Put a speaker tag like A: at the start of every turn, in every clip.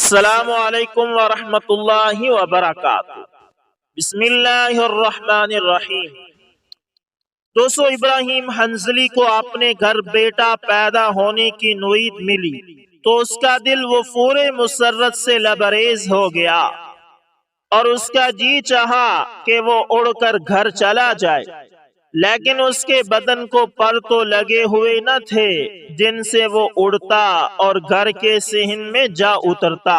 A: السلام علیکم ورحمۃ اللہ وبرکاتہ۔ بسم اللہ الرحمن الرحیم۔ دوستو، ابراہیم حنظلی کو اپنے گھر بیٹا پیدا ہونے کی نوید ملی تو اس کا دل وہ پورے مسرت سے لبریز ہو گیا اور اس کا جی چاہا کہ وہ اڑ کر گھر چلا جائے، لیکن اس کے بدن کو پر تو لگے ہوئے نہ تھے جن سے وہ اڑتا اور گھر کے صحن میں جا اترتا۔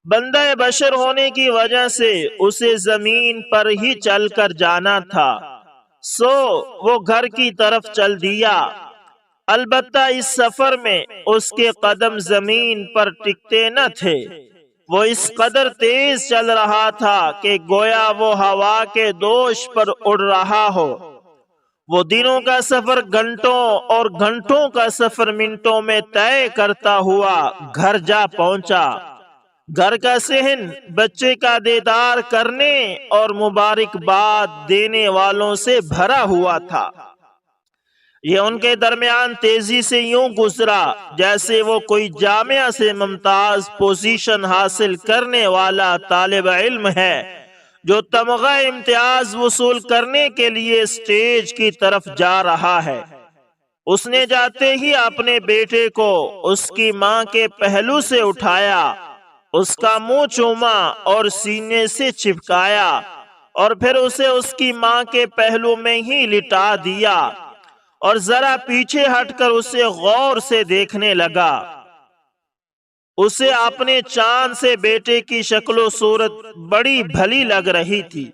A: بندہ بشر ہونے کی وجہ سے اسے زمین پر ہی چل کر جانا تھا، سو وہ گھر کی طرف چل دیا۔ البتہ اس سفر میں اس کے قدم زمین پر ٹکتے نہ تھے، وہ اس قدر تیز چل رہا تھا کہ گویا وہ ہوا کے دوش پر اڑ رہا ہو۔ وہ دنوں کا سفر گھنٹوں اور گھنٹوں کا سفر منٹوں میں طے کرتا ہوا گھر جا پہنچا۔ گھر کا صحن بچے کا دیدار کرنے اور مبارکباد دینے والوں سے بھرا ہوا تھا۔ یہ ان کے درمیان تیزی سے یوں گزرا جیسے وہ کوئی جامعہ سے ممتاز پوزیشن حاصل کرنے والا طالب علم ہے جو تمغہ امتیاز وصول کرنے کے لیے اسٹیج کی طرف جا رہا ہے۔ اس نے جاتے ہی اپنے بیٹے کو اس کی ماں کے پہلو سے اٹھایا، اس کا منہ چوما اور سینے سے چپکایا اور پھر اسے اس کی ماں کے پہلو میں ہی لٹا دیا اور ذرا پیچھے ہٹ کر اسے غور سے دیکھنے لگا۔ اسے اپنے چاند سے بیٹے کی شکل و صورت بڑی بھلی لگ رہی تھی۔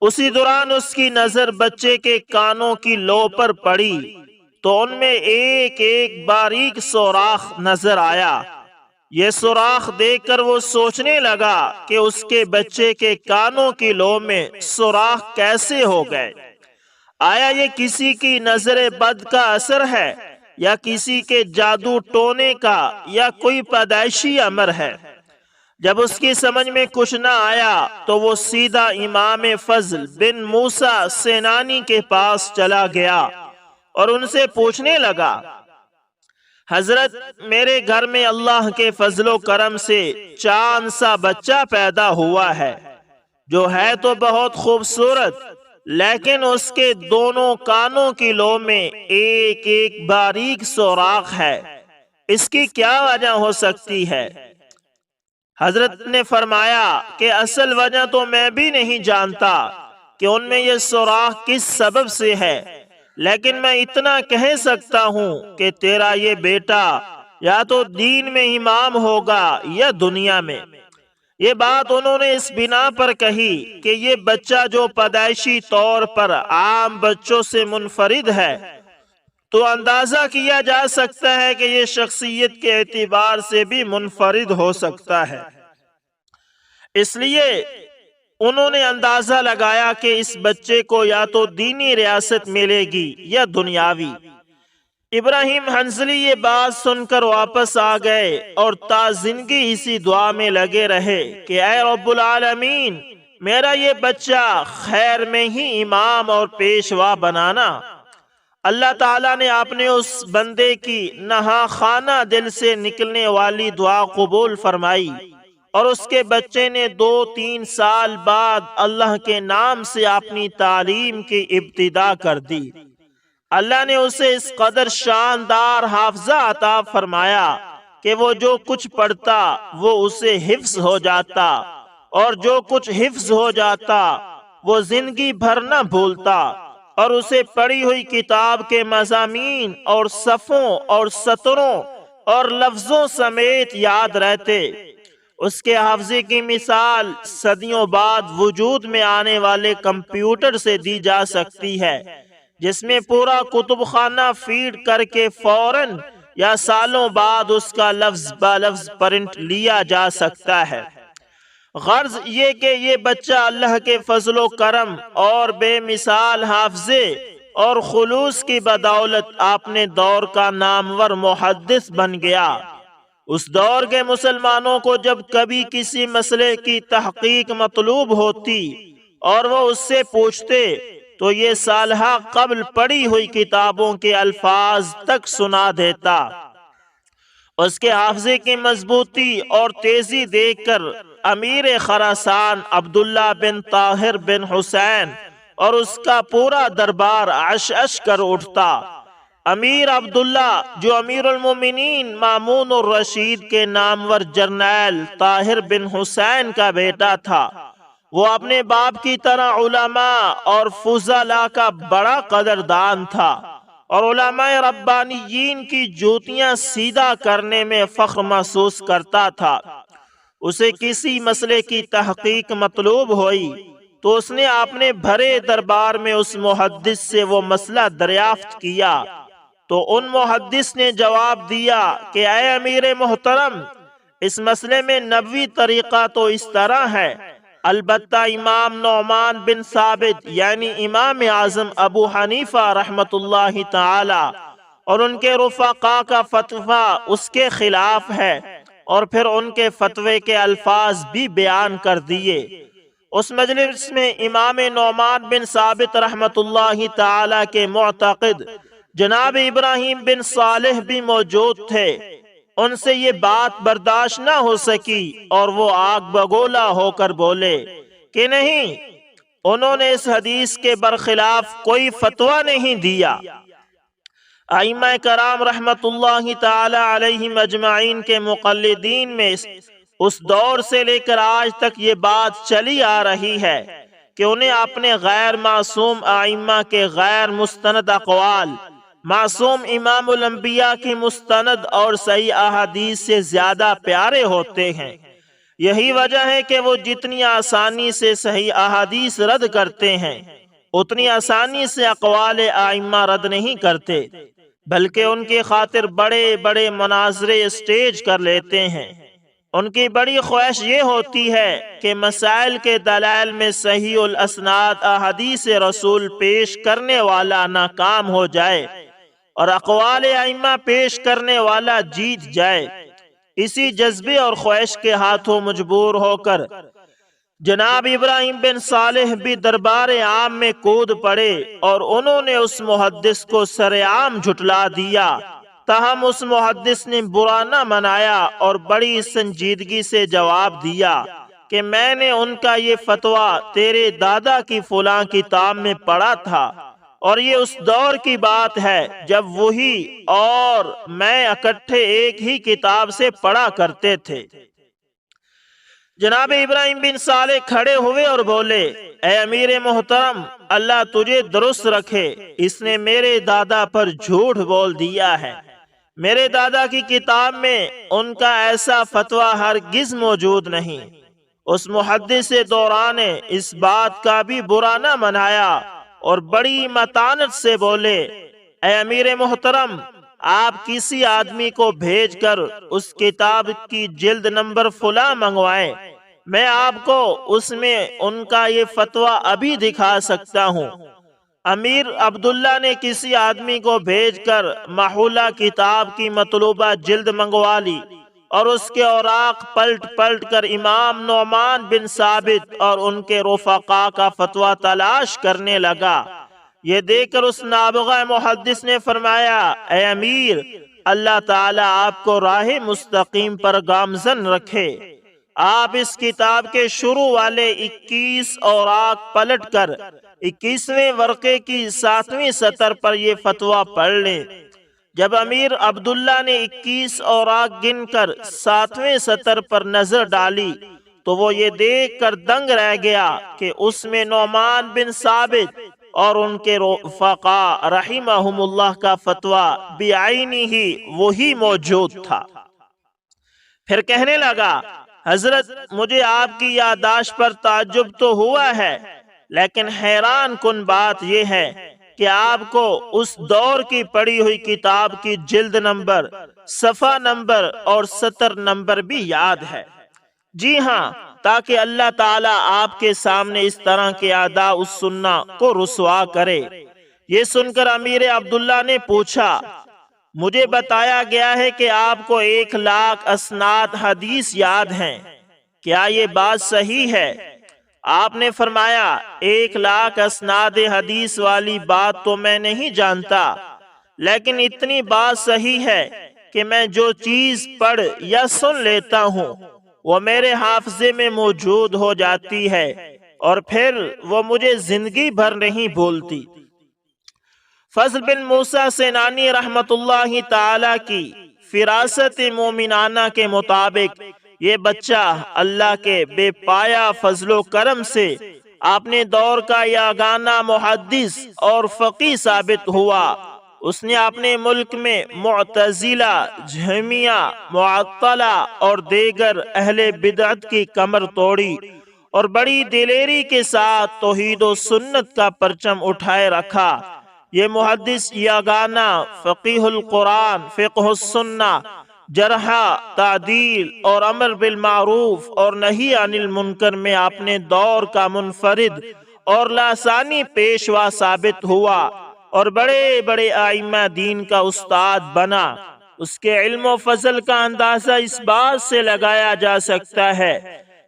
A: اسی دوران اس کی نظر بچے کے کانوں کی لو پر پڑی تو ان میں ایک ایک باریک سوراخ نظر آیا۔ یہ سوراخ دیکھ کر وہ سوچنے لگا کہ اس کے بچے کے کانوں کی لو میں سوراخ کیسے ہو گئے؟ آیا یہ کسی کی نظر بد کا اثر ہے یا کسی کے جادو ٹونے کا یا کوئی پیدائشی امر ہے؟ جب اس کی سمجھ میں کچھ نہ آیا تو وہ سیدھا امام فضل بن موسیٰ سینانی کے پاس چلا گیا اور ان سے پوچھنے لگا، حضرت، میرے گھر میں اللہ کے فضل و کرم سے چاند سا بچہ پیدا ہوا ہے، جو ہے تو بہت خوبصورت، لیکن اس کے دونوں کانوں کی لو میں ایک ایک باریک سوراخ ہے، اس کی کیا وجہ ہو سکتی ہے؟ حضرت نے فرمایا کہ اصل وجہ تو میں بھی نہیں جانتا کہ ان میں یہ سوراخ کس سبب سے ہے، لیکن میں اتنا کہہ سکتا ہوں کہ تیرا یہ بیٹا یا تو دین میں امام ہوگا یا دنیا میں۔ یہ بات انہوں نے اس بنا پر کہی کہ یہ بچہ جو پیدائشی طور پر عام بچوں سے منفرد ہے، تو اندازہ کیا جا سکتا ہے کہ یہ شخصیت کے اعتبار سے بھی منفرد ہو سکتا ہے۔ اس لیے انہوں نے اندازہ لگایا کہ اس بچے کو یا تو دینی ریاست ملے گی یا دنیاوی۔ ابراہیم حنظلی یہ بات سن کر واپس آ گئے اور تا زندگی اسی دعا میں لگے رہے کہ اے رب العالمین، میرا یہ بچہ خیر میں ہی امام اور پیشوا بنانا۔ اللہ تعالیٰ نے اپنے اس بندے کی نہا خانہ دل سے نکلنے والی دعا قبول فرمائی اور اس کے بچے نے 2-3 سال بعد اللہ کے نام سے اپنی تعلیم کی ابتدا کر دی۔ اللہ نے اسے اس قدر شاندار حافظہ عطا فرمایا کہ وہ جو کچھ پڑھتا وہ اسے حفظ ہو جاتا، اور جو کچھ حفظ ہو جاتا وہ زندگی بھر نہ بھولتا، اور اسے پڑھی ہوئی کتاب کے مضامین اور صفوں اور سطروں اور لفظوں سمیت یاد رہتے۔ اس کے حافظے کی مثال صدیوں بعد وجود میں آنے والے کمپیوٹر سے دی جا سکتی ہے، جس میں پورا کتب خانہ فیڈ کر کے فوراً یا سالوں بعد اس کا لفظ با لفظ پرنٹ لیا جا سکتا ہے۔ غرض یہ کہ یہ بچہ اللہ کے فضل و کرم اور بے مثال حافظے اور خلوص کی بدولت اپنے دور کا نامور محدث بن گیا۔ اس دور کے مسلمانوں کو جب کبھی کسی مسئلے کی تحقیق مطلوب ہوتی اور وہ اس سے پوچھتے تو یہ سالہ قبل پڑھی ہوئی کتابوں کے الفاظ تک سنا دیتا۔ اس کے حافظے کی مضبوطی اور تیزی دیکھ کر امیر خراسان عبداللہ بن طاہر بن حسین اور اس کا پورا دربار عش کر اٹھتا۔ امیر عبداللہ جو امیر المومنین مامون الرشید کے نامور جرنیل طاہر بن حسین کا بیٹا تھا، وہ اپنے باپ کی طرح علماء اور فضلاء کا بڑا قدردان تھا اور علماء ربانیین کی جوتیاں سیدھا کرنے میں فخر محسوس کرتا تھا۔ اسے کسی مسئلے کی تحقیق مطلوب ہوئی تو اس نے اپنے بھرے دربار میں اس محدث سے وہ مسئلہ دریافت کیا، تو ان محدث نے جواب دیا کہ اے امیر محترم، اس مسئلے میں نبوی طریقہ تو اس طرح ہے، البتہ امام نعمان بن ثابت یعنی امام اعظم ابو حنیفہ رحمت اللہ تعالی اور ان کے رفقا کا فتویٰ اس کے خلاف ہے، اور پھر ان کے فتوے کے الفاظ بھی بیان کر دیے۔ اس مجلس میں امام نعمان بن ثابت رحمت اللہ تعالی کے معتقد جناب ابراہیم بن صالح بھی موجود تھے۔ ان سے یہ بات برداشت نہ ہو سکی اور وہ آگ بگولا ہو کر بولے کہ نہیں، انہوں نے اس حدیث کے برخلاف کوئی فتویٰ نہیں دیا۔ ائمہ کرام رحمت اللہ تعالی علیہم اجمعین کے مقلدین میں اس دور سے لے کر آج تک یہ بات چلی آ رہی ہے کہ انہیں اپنے غیر معصوم ائمہ کے غیر مستند اقوال، معصوم امام الانبیاء کی مستند اور صحیح احادیث سے زیادہ پیارے ہوتے ہیں۔ یہی وجہ ہے کہ وہ جتنی آسانی سے صحیح احادیث رد کرتے ہیں، اتنی آسانی سے اقوال ائمہ رد نہیں کرتے، بلکہ ان کی خاطر بڑے بڑے مناظرے اسٹیج کر لیتے ہیں۔ ان کی بڑی خواہش یہ ہوتی ہے کہ مسائل کے دلائل میں صحیح الاسناد احادیث رسول پیش کرنے والا ناکام ہو جائے اور اقوال ائمہ پیش کرنے والا جیت جائے۔ اسی جذبے اور خواہش کے ہاتھوں مجبور ہو کر جناب ابراہیم بن صالح بھی دربار عام میں کود پڑے اور انہوں نے اس محدث کو سر عام جھٹلا دیا۔ تاہم اس محدث نے برا نہ منایا اور بڑی سنجیدگی سے جواب دیا کہ میں نے ان کا یہ فتویٰ تیرے دادا کی فلاں کتاب میں پڑھا تھا، اور یہ اس دور کی بات ہے جب وہی اور میں اکٹھے ایک ہی کتاب سے پڑھا کرتے تھے۔ جناب ابراہیم بن صالح کھڑے ہوئے اور بولے، اے امیر محترم، اللہ تجھے درست رکھے، اس نے میرے دادا پر جھوٹ بول دیا ہے۔ میرے دادا کی کتاب میں ان کا ایسا فتویٰ ہرگز موجود نہیں۔ اس محدث دوران نے اس بات کا بھی برا نہ منایا اور بڑی متانت سے بولے، اے امیر محترم، آپ کسی آدمی کو بھیج کر اس کتاب کی جلد نمبر فلاں منگوائیں، میں آپ کو اس میں ان کا یہ فتویٰ ابھی دکھا سکتا ہوں۔ امیر عبداللہ نے کسی آدمی کو بھیج کر محولہ کتاب کی مطلوبہ جلد منگوا لی اور اس کے اوراق پلٹ پلٹ کر امام نعمان بن ثابت اور ان کے رفقا کا فتویٰ تلاش کرنے لگا۔ یہ دیکھ کر اس نابغہ محدث نے فرمایا، اے امیر، اللہ تعالیٰ آپ کو راہ مستقیم پر گامزن رکھے۔ آپ اس کتاب کے شروع والے 21 اوراق پلٹ کر 21ویں ورقے کی 7ویں سطر پر یہ فتویٰ پڑھ لیں۔ جب امیر عبداللہ نے 21 اوراق گن کر 7ویں سطر پر نظر ڈالی تو وہ یہ دیکھ کر دنگ رہ گیا کہ اس میں نعمان بن ثابت اور ان کے رفقا رحمہم اللہ کا فتویٰ بعینی ہی وہی موجود تھا۔ پھر کہنے لگا، حضرت، مجھے آپ کی یادداشت پر تعجب تو ہوا ہے، لیکن حیران کن بات یہ ہے کہ آپ کو اس دور کی پڑھی ہوئی کتاب کی جلد نمبر، صفحہ نمبر اور سطر نمبر بھی یاد ہے۔ جی ہاں، تاکہ اللہ تعالیٰ آپ کے سامنے اس طرح کے اعداء السنہ کو رسوا کرے۔ یہ سن کر امیر عبداللہ نے پوچھا، مجھے بتایا گیا ہے کہ آپ کو 1,00,000 اسناد حدیث یاد ہیں، کیا یہ بات صحیح ہے؟ آپ نے فرمایا، 1,00,000 اسناد حدیث والی بات تو میں نہیں جانتا، لیکن اتنی بات صحیح ہے کہ میں جو چیز پڑھ یا سن لیتا ہوں وہ میرے حافظے میں موجود ہو جاتی ہے اور پھر وہ مجھے زندگی بھر نہیں بھولتی۔ فضل بن موسیٰ سینانی رحمت اللہ تعالی کی فراست مومنانہ کے مطابق یہ بچہ اللہ کے بے پایا فضل و کرم سے اپنے دور کا یگانہ محدث اور فقیہ ثابت ہوا۔ اس نے اپنے ملک میں معتزلہ، جہمیہ، معطلہ اور دیگر اہل بدعت کی کمر توڑی اور بڑی دلیری کے ساتھ توحید و سنت کا پرچم اٹھائے رکھا۔ یہ محدث یگانہ فقیہ القرآن، فقہ السنہ، جرح، تعدیل اور امر بالمعروف اور نہی عن المنکر میں اپنے دور کا منفرد اور لاسانی پیشوا ثابت ہوا اور بڑے بڑے ائمہ دین کا استاد بنا۔ اس کے علم و فضل کا اندازہ اس بات سے لگایا جا سکتا ہے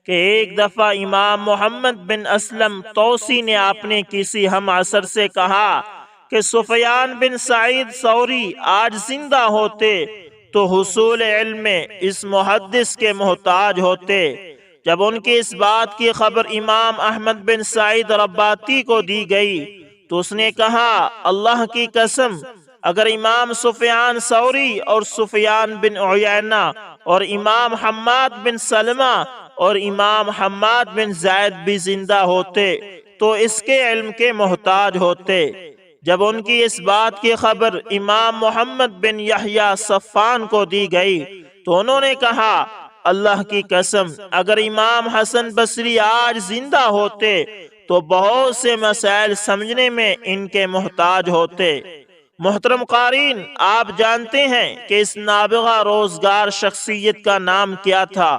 A: کہ ایک دفعہ امام محمد بن اسلم توسی نے اپنے کسی ہم عصر سے کہا کہ سفیان بن سعید ثوری آج زندہ ہوتے تو حصول علم میں اس محدث کے محتاج ہوتے۔ جب ان کی اس بات کی خبر امام احمد بن سعید رباطی کو دی گئی تو اس نے کہا، اللہ کی قسم اگر امام سفیان ثوری اور سفیان بن عیینہ اور امام حماد بن سلمہ اور امام حماد بن زید بھی زندہ ہوتے تو اس کے علم کے محتاج ہوتے۔ جب ان کی اس بات کی خبر امام محمد بن یحییٰ صفان کو دی گئی تو انہوں نے کہا، اللہ کی قسم اگر امام حسن بصری آج زندہ ہوتے تو بہت سے مسائل سمجھنے میں ان کے محتاج ہوتے۔ محترم قارئین، آپ جانتے ہیں کہ اس نابغہ روزگار شخصیت کا نام کیا تھا؟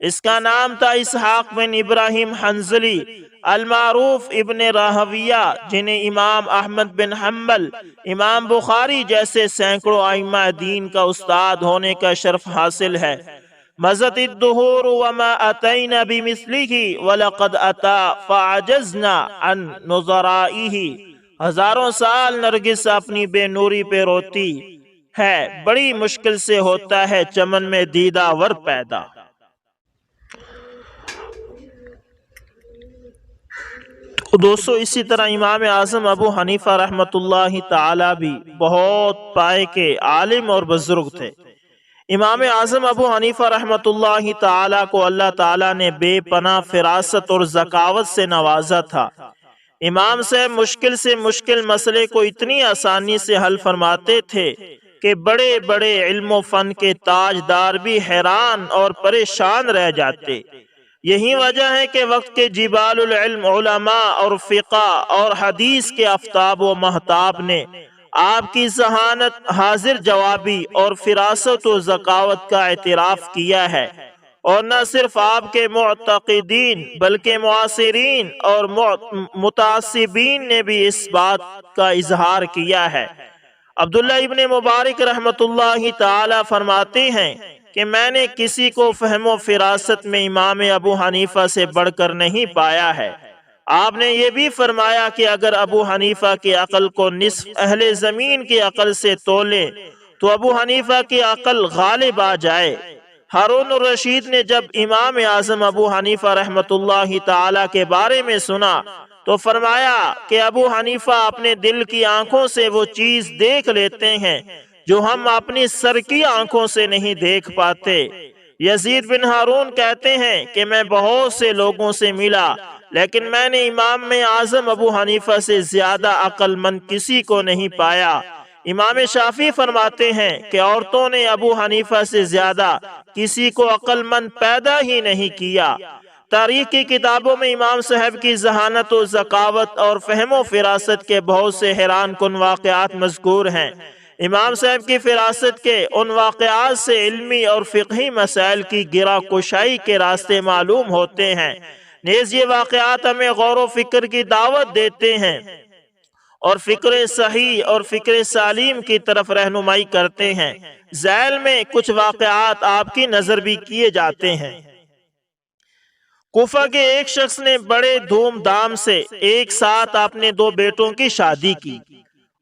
A: اس کا نام تھا اسحاق بن ابراہیم حنظلی المعروف ابن راہویہ، جنہیں امام احمد بن حنبل، امام بخاری جیسے سینکڑوں ائمہ دین کا استاد ہونے کا شرف حاصل ہے۔ مضت الدہور وما اتینا بمثلہ ولقد اتا فعجزنا عن نظرائہ۔ ہزاروں سال نرگس اپنی بے نوری پہ روتی ہے، بڑی مشکل سے ہوتا ہے چمن میں دیدہ ور پیدا۔ دوستو، اسی طرح امام اعظم ابو حنیفہ رحمۃ اللہ تعالی بھی بہت پائے کے عالم اور بزرگ تھے۔ امام اعظم ابو حنیفہ رحمۃ اللہ تعالی کو اللہ تعالی نے بے پناہ فراست اور ذکاوت سے نوازا تھا۔ امام صاحب مشکل سے مشکل مسئلے کو اتنی آسانی سے حل فرماتے تھے کہ بڑے بڑے علم و فن کے تاجدار بھی حیران اور پریشان رہ جاتے۔ یہی وجہ ہے کہ وقت کے جبال العلم علماء اور فقہ اور حدیث کے آفتاب و مہتاب نے آپ کی ذہانت، حاضر جوابی اور فراست و ذکاوت کا اعتراف کیا ہے، اور نہ صرف آپ کے معتقدین بلکہ معاصرین اور متعصبین نے بھی اس بات کا اظہار کیا ہے۔ عبداللہ ابن مبارک رحمت اللہ تعالی فرماتے ہیں کہ میں نے کسی کو فہم و فراست میں امام ابو حنیفہ سے بڑھ کر نہیں پایا ہے۔ آپ نے یہ بھی فرمایا کہ اگر ابو حنیفہ کی عقل کو نصف اہل زمین کی عقل سے تولے تو ابو حنیفہ کی عقل غالب آ جائے۔ ہارون الرشید نے جب امام اعظم ابو حنیفہ رحمت اللہ تعالی کے بارے میں سنا تو فرمایا کہ ابو حنیفہ اپنے دل کی آنکھوں سے وہ چیز دیکھ لیتے ہیں جو ہم اپنی سر کی آنکھوں سے نہیں دیکھ پاتے۔ یزید بن ہارون کہتے ہیں کہ میں بہت سے لوگوں سے ملا لیکن میں نے امام اعظم ابو حنیفہ سے زیادہ عقل مند کسی کو نہیں پایا۔ امام شافعی فرماتے ہیں کہ عورتوں نے ابو حنیفہ سے زیادہ کسی کو عقل مند پیدا ہی نہیں کیا۔ تاریخ کی کتابوں میں امام صاحب کی ذہانت و ذکاوت اور فہم و فراست کے بہت سے حیران کن واقعات مذکور ہیں۔ امام صاحب کی فراست کے ان واقعات سے علمی اور فقہی مسائل کی گرہ کشائی کے راستے معلوم ہوتے ہیں۔ نیز یہ واقعات ہمیں غور و فکر کی دعوت دیتے ہیں اور فکر صحیح اور فکر سالم کی طرف رہنمائی کرتے ہیں۔ ذیل میں کچھ واقعات آپ کی نظر بھی کیے جاتے ہیں۔ کوفہ کے ایک شخص نے بڑے دھوم دھام سے ایک ساتھ اپنے دو بیٹوں کی شادی کی